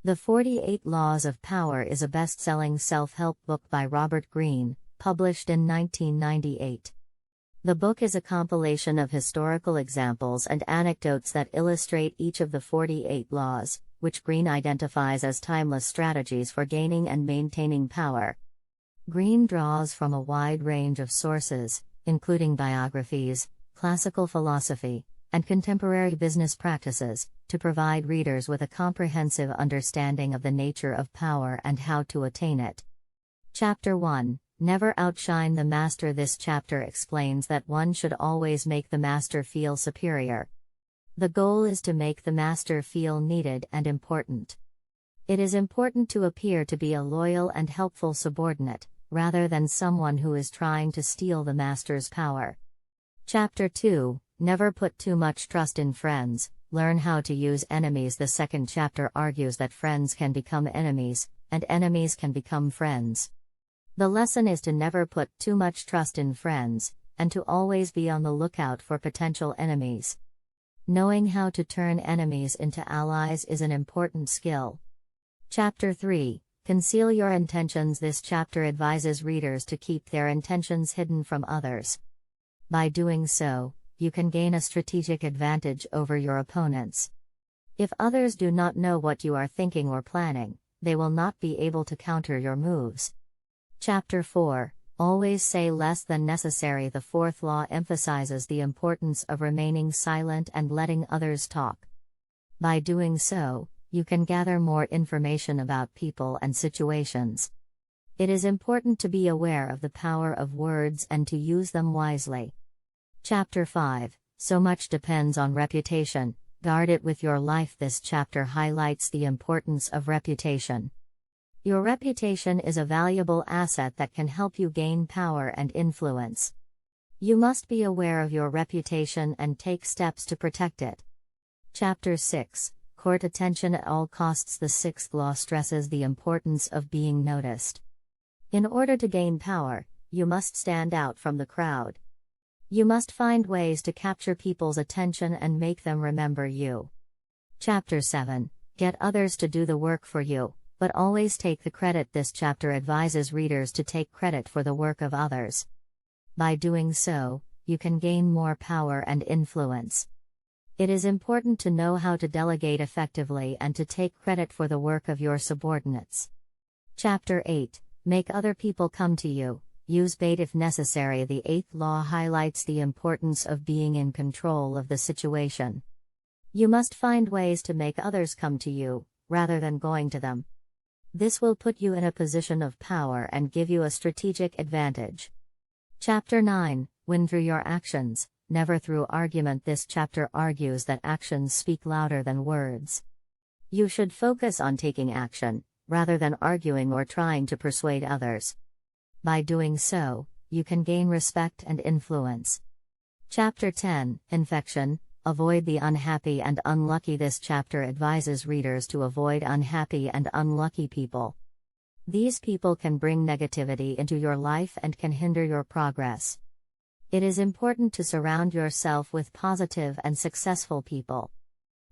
The 48 Laws of Power is a best-selling self-help book by Robert Greene, published in 1998. The book is a compilation of historical examples and anecdotes that illustrate each of the 48 laws, which Greene identifies as timeless strategies for gaining and maintaining power. Greene draws from a wide range of sources, including biographies, classical philosophy, and contemporary business practices, to provide readers with a comprehensive understanding of the nature of power and how to attain it. Chapter 1: Never Outshine the Master. This chapter explains that one should always make the master feel superior. The goal is to make the master feel needed and important. It is important to appear to be a loyal and helpful subordinate, rather than someone who is trying to steal the master's power. Chapter 2: Never put too much trust in friends, learn how to use enemies. The second chapter argues that friends can become enemies, and enemies can become friends. The lesson is to never put too much trust in friends, and to always be on the lookout for potential enemies. Knowing how to turn enemies into allies is an important skill. Chapter 3: Conceal your intentions. This chapter advises readers to keep their intentions hidden from others. By doing so, you can gain a strategic advantage over your opponents. If others do not know what you are thinking or planning, they will not be able to counter your moves. Chapter 4: Always say less than necessary. The fourth law emphasizes the importance of remaining silent and letting others talk. By doing so, you can gather more information about people and situations. It is important to be aware of the power of words and to use them wisely. Chapter 5: So much depends on reputation, guard it with your life. This chapter highlights the importance of reputation. Your reputation is a valuable asset that can help you gain power and influence. You must be aware of your reputation and take steps to protect it. Chapter 6: Court attention at all costs. The sixth law stresses the importance of being noticed. In order to gain power, you must stand out from the crowd. You must find ways to capture people's attention and make them remember you. Chapter 7: Get others to do the work for you, but always take the credit. This chapter advises readers to take credit for the work of others. By doing so, you can gain more power and influence. It is important to know how to delegate effectively and to take credit for the work of your subordinates. Chapter 8: Make other people come to you. Use bait if necessary. The eighth law highlights the importance of being in control of the situation. You must find ways to make others come to you, rather than going to them. This will put you in a position of power and give you a strategic advantage. Chapter 9: Win through your actions, never through argument. This chapter argues that actions speak louder than words. You should focus on taking action, rather than arguing or trying to persuade others. By doing so, you can gain respect and influence. Chapter 10: Infection, Avoid the unhappy and unlucky. This chapter advises readers to avoid unhappy and unlucky people. These people can bring negativity into your life and can hinder your progress. It is important to surround yourself with positive and successful people.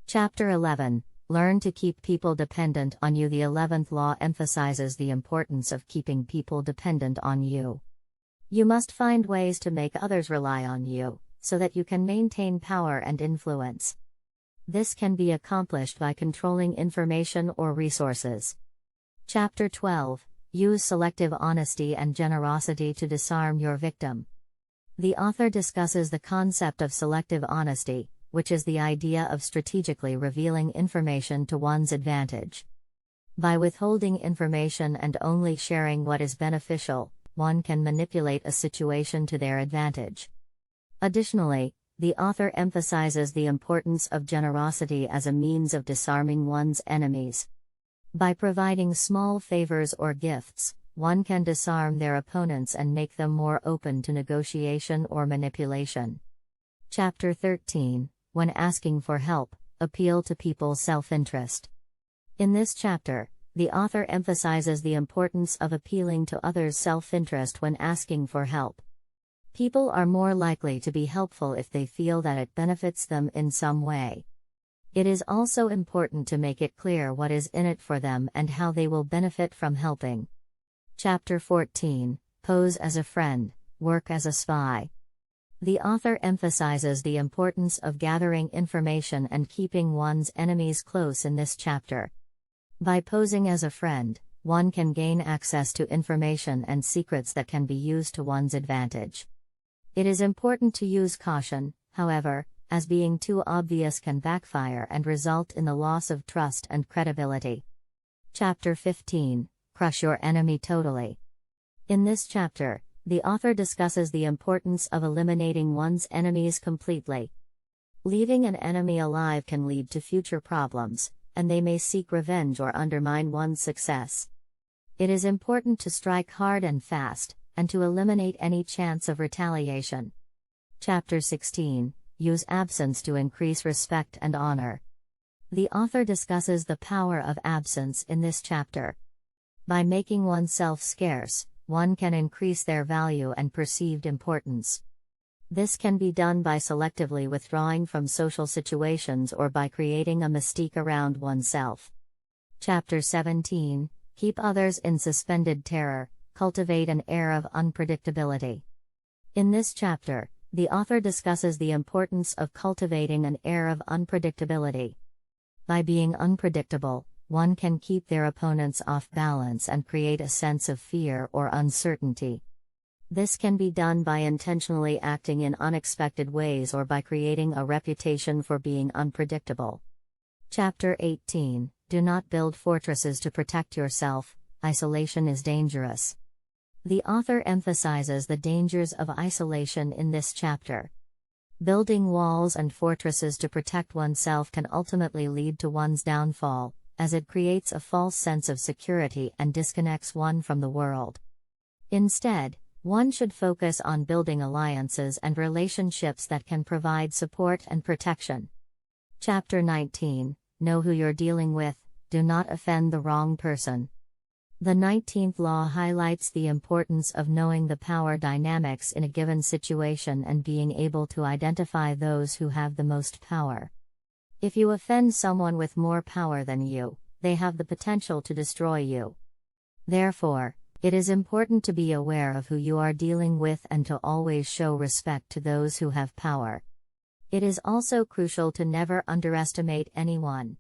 Chapter 11: Learn to keep people dependent on you. The 11th law emphasizes the importance of keeping people dependent on you. You must find ways to make others rely on you, so that you can maintain power and influence. This can be accomplished by controlling information or resources. Chapter 12: Use selective honesty and generosity to disarm your victim. The author discusses the concept of selective honesty, which is the idea of strategically revealing information to one's advantage. By withholding information and only sharing what is beneficial, one can manipulate a situation to their advantage. Additionally, the author emphasizes the importance of generosity as a means of disarming one's enemies. By providing small favors or gifts, one can disarm their opponents and make them more open to negotiation or manipulation. Chapter 13: When asking for help, appeal to people's self-interest. In this chapter, the author emphasizes the importance of appealing to others' self-interest when asking for help. People are more likely to be helpful if they feel that it benefits them in some way. It is also important to make it clear what is in it for them and how they will benefit from helping. Chapter 14, Pose as a Friend, Work as a Spy. The author emphasizes the importance of gathering information and keeping one's enemies close in this chapter. By posing as a friend, one can gain access to information and secrets that can be used to one's advantage. It is important to use caution, however, as being too obvious can backfire and result in the loss of trust and credibility. Chapter 15, Crush Your Enemy Totally. In this chapter, the author discusses the importance of eliminating one's enemies completely. Leaving an enemy alive can lead to future problems, and they may seek revenge or undermine one's success. It is important to strike hard and fast, and to eliminate any chance of retaliation. Chapter 16, Use absence to increase respect and honor. The author discusses the power of absence in this chapter. By making oneself scarce, one can increase their value and perceived importance. This can be done by selectively withdrawing from social situations or by creating a mystique around oneself. Chapter 17, Keep others in suspended terror, cultivate an air of unpredictability. In this chapter, the author discusses the importance of cultivating an air of unpredictability. By being unpredictable, one can keep their opponents off balance and create a sense of fear or uncertainty. This can be done by intentionally acting in unexpected ways or by creating a reputation for being unpredictable. Chapter 18, Do not build fortresses to protect yourself, isolation is dangerous. The author emphasizes the dangers of isolation in this chapter. Building walls and fortresses to protect oneself can ultimately lead to one's downfall, as it creates a false sense of security and disconnects one from the world. Instead, one should focus on building alliances and relationships that can provide support and protection. Chapter 19, Know who you're dealing with, do not offend the wrong person. The 19th law highlights the importance of knowing the power dynamics in a given situation and being able to identify those who have the most power. If you offend someone with more power than you, they have the potential to destroy you. Therefore, it is important to be aware of who you are dealing with and to always show respect to those who have power. It is also crucial to never underestimate anyone.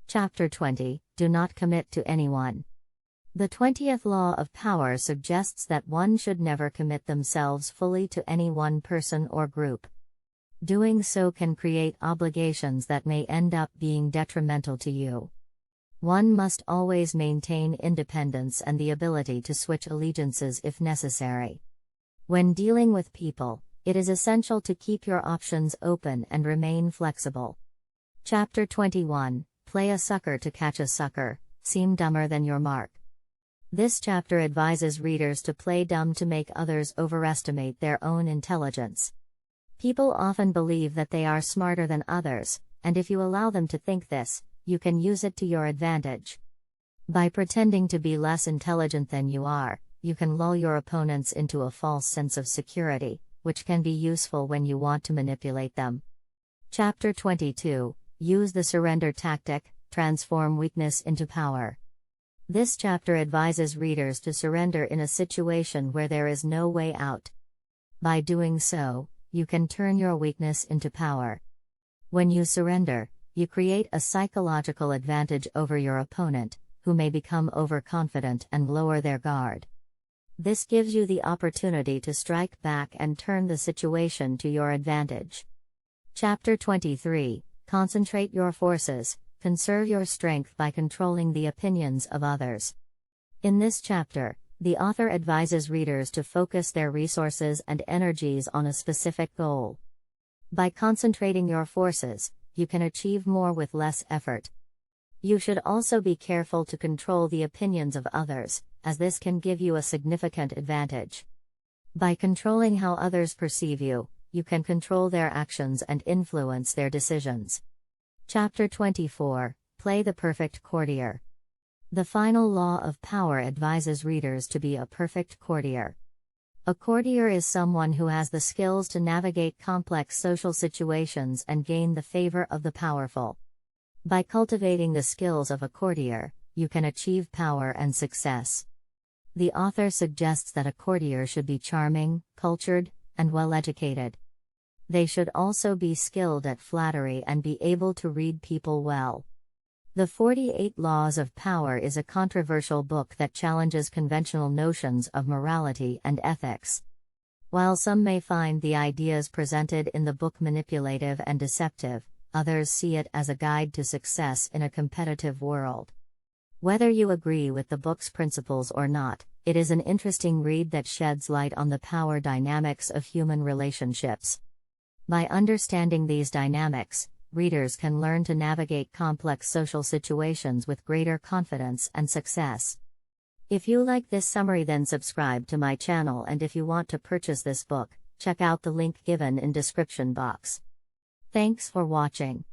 Chapter 20, Do not commit to anyone. The 20th law of power suggests that one should never commit themselves fully to any one person or group. Doing so can create obligations that may end up being detrimental to you. One must always maintain independence and the ability to switch allegiances if necessary. When dealing with people, it is essential to keep your options open and remain flexible. Chapter 21, Play a sucker to catch a sucker, seem dumber than your mark. This chapter advises readers to play dumb to make others overestimate their own intelligence. People often believe that they are smarter than others, and if you allow them to think this, you can use it to your advantage. By pretending to be less intelligent than you are, you can lull your opponents into a false sense of security, which can be useful when you want to manipulate them. Chapter 22, Use the surrender tactic, transform weakness into power. This chapter advises readers to surrender in a situation where there is no way out. By doing so, you can turn your weakness into power. When you surrender, you create a psychological advantage over your opponent, who may become overconfident and lower their guard. This gives you the opportunity to strike back and turn the situation to your advantage. Chapter 23, Concentrate your forces, conserve your strength by controlling the opinions of others. In this chapter, the author advises readers to focus their resources and energies on a specific goal. By concentrating your forces, you can achieve more with less effort. You should also be careful to control the opinions of others, as this can give you a significant advantage. By controlling how others perceive you, you can control their actions and influence their decisions. Chapter 24, Play the perfect courtier. The final law of power advises readers to be a perfect courtier. A courtier is someone who has the skills to navigate complex social situations and gain the favor of the powerful. By cultivating the skills of a courtier, you can achieve power and success. The author suggests that a courtier should be charming, cultured, and well-educated. They should also be skilled at flattery and be able to read people well. The 48 Laws of Power is a controversial book that challenges conventional notions of morality and ethics. While some may find the ideas presented in the book manipulative and deceptive, others see it as a guide to success in a competitive world. Whether you agree with the book's principles or not, it is an interesting read that sheds light on the power dynamics of human relationships. By understanding these dynamics, readers can learn to navigate complex social situations with greater confidence and success. If you like this summary, then subscribe to my channel, and if you want to purchase this book, check out the link given in description box. Thanks for watching.